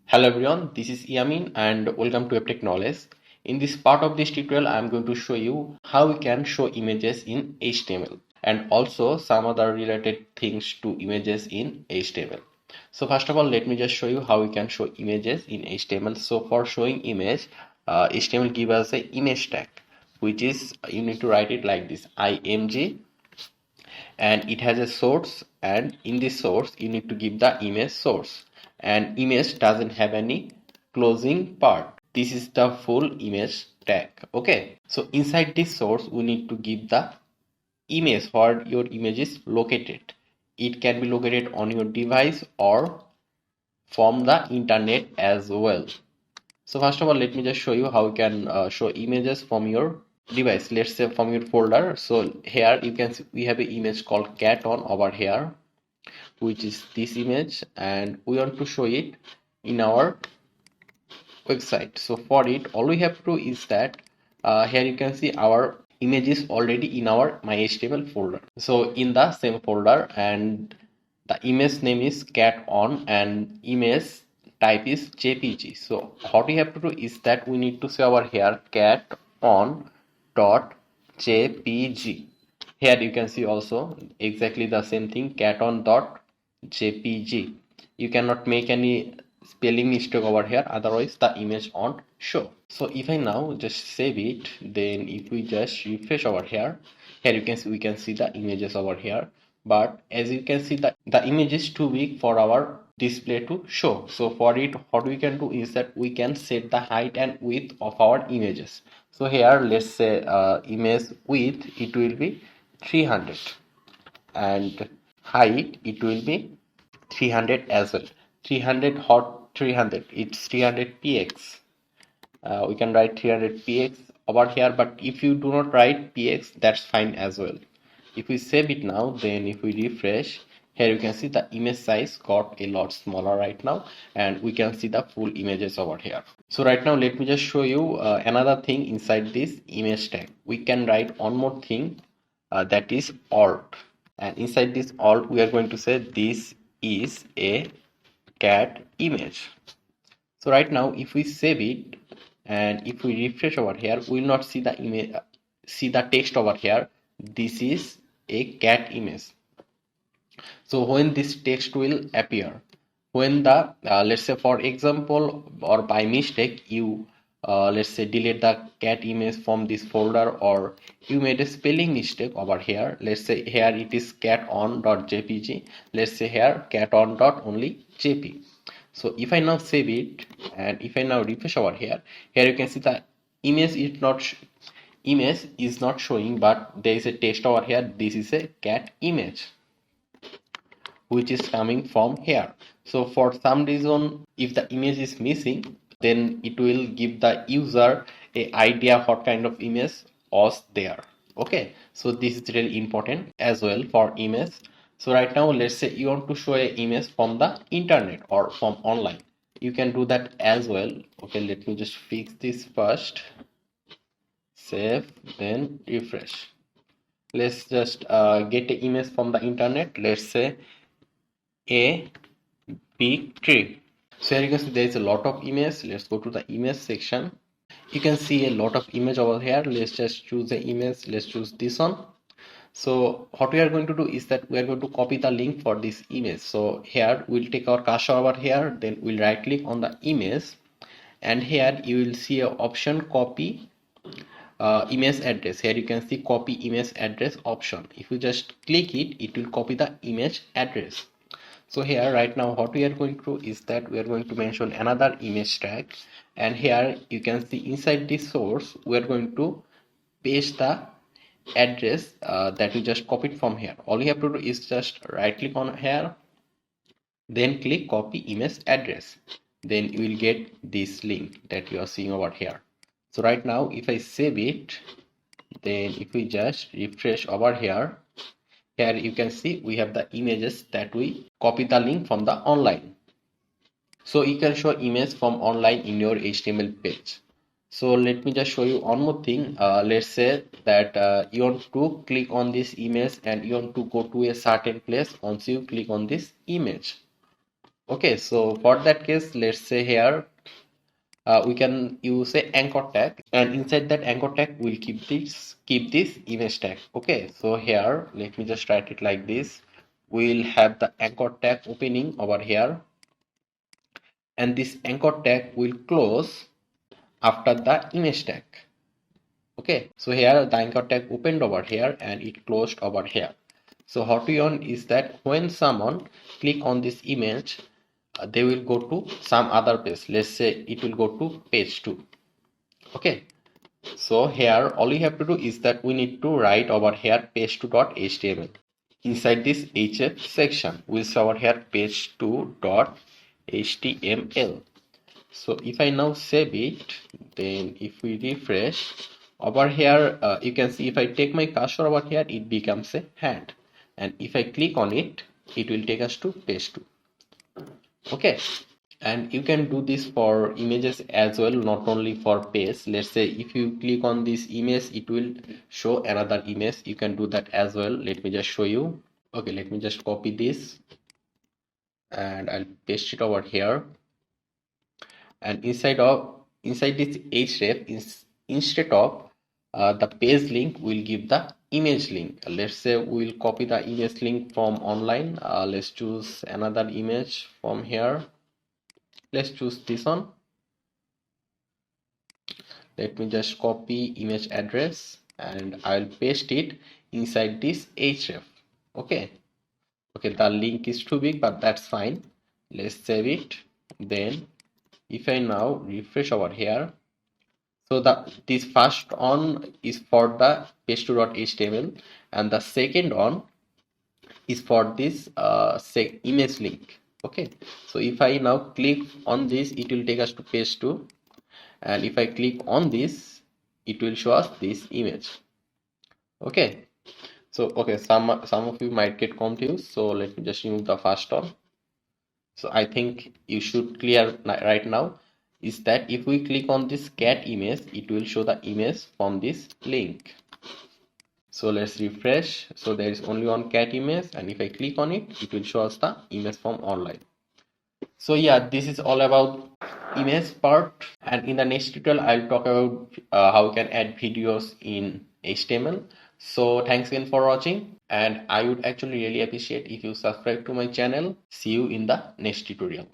Hello everyone, this is Yamin and welcome to Aptech Knowledge. In this part of this tutorial, I am going to show you how we can show images in HTML and also some other related things to images in HTML. So first of all, let me just show you how we can show images in HTML. So for showing image, HTML give us a image tag, which is you need to write it like this, img, and it has a source, and in this source you need to give the image source, and image doesn't have any closing part. This is the full image tag. Okay, so inside this source we need to give the image where your image is located. It can be located on your device or from the internet as well. So first of all, let me just show you how you can show images from your device. Let's say from your folder. So here you can see we have an image called cat on over here, which is this image, and we want to show it in our website. So for it, all we have to do is that here you can see our image is already in our my.html folder. So in the same folder, and the image name is cat on and image type is jpg. So what we have to do is that we need to say over here cat on dot jpg. Here you can see also exactly the same thing, cat on dot jpg. You cannot make any spelling mistake over here, otherwise the image won't show. So if I now just save it, then if we just refresh over here, you can see we can see the images over here, but as you can see the image is too big for our display to show. So for it, what we can do is that we can set the height and width of our images. So here let's say image width it will be 300 and height it will be 300 as well. 300 hot 300, it's 300 px. We can write 300 px over here, but if you do not write px, that's fine as well. If we save it now, then if we refresh, here you can see the image size got a lot smaller right now, and we can see the full images over here. So right now let me just show you another thing inside this image tag. We can write one more thing, that is alt, and inside this alt we are going to say this is a cat image. So right now if we save it and if we refresh over here, we will not see the image, see the text over here. This is a cat image. So when this text will appear, when the let's say for example or by mistake you let's say delete the cat image from this folder, or you made a spelling mistake over here. Let's say here it is cat on dot jpg, let's say here cat on dot only jp. So if I now save it and if I now refresh over here, you can see the image is not showing, but there is a text over here. This is a cat image which is coming from here. So for some reason, if the image is missing, then it will give the user a idea what kind of image was there. Okay, so this is really important as well for image. So right now let's say you want to show a image from the internet or from online, you can do that as well. Okay, let me just fix this first, save, then refresh. Let's just get an image from the internet. Let's say a big tree. So here you can see there is a lot of image. Let's go to the image section. You can see a lot of image over here. Let's just choose the image. Let's choose this one. So what we are going to do is that we are going to copy the link for this image. So here we'll take our cursor over here, then we'll right click on the image, and here you will see a option copy image address. Here you can see copy image address option. If you just click it, it will copy the image address. So here right now what we are going to do is that we are going to mention another image tag, and here you can see inside this source we are going to paste the address that we just copied from here. All you have to do is just right click on here, then click copy image address, then you will get this link that you are seeing over here. So right now if I save it, then if we just refresh over here, here you can see we have the images that we copy the link from the online. So you can show image from online in your HTML page. So let me just show you one more thing. Let's say that you want to click on this image and you want to go to a certain place once you click on this image. Okay, so for that case, let's say here we can use a anchor tag, and inside that anchor tag we'll keep this image tag. Okay, so here let me just write it like this. We'll have the anchor tag opening over here, and this anchor tag will close after the image tag. Okay, so here the anchor tag opened over here and it closed over here. So what we want is that when someone click on this image, they will go to some other page. Let's say it will go to page 2. Okay, so here all we have to do is that we need to write over here page2.html. Inside this href section, we'll say over here page2.html. So if I now save it, then if we refresh over here, you can see if I take my cursor over here, it becomes a hand, and if I click on it, it will take us to page 2. Okay, and you can do this for images as well, not only for page. Let's say if you click on this image, it will show another image. You can do that as well. Let me just show you. Okay, let me just copy this and I'll paste it over here. And inside this href, instead of the page link, we'll give the image link. Let's say we'll copy the image link from online. Let's choose another image from here. Let's choose this one. Let me just copy image address and I'll paste it inside this href. Okay, the link is too big, but that's fine. Let's save it. Then if I now refresh over here, so this first one is for the page2.html and the second one is for this say image link. Okay, so if I now click on this, it will take us to page 2, and if I click on this, it will show us this image. Okay, so some of you might get confused, so let me just remove the first one. So I think you should clear right now is that if we click on this cat image, it will show the image from this link. So let's refresh. So there is only one cat image, and if I click on it, it will show us the image from online. So yeah, this is all about image part, and in the next tutorial I'll talk about how we can add videos in HTML. So thanks again for watching, and I would actually really appreciate if you subscribe to my channel. See you in the next tutorial.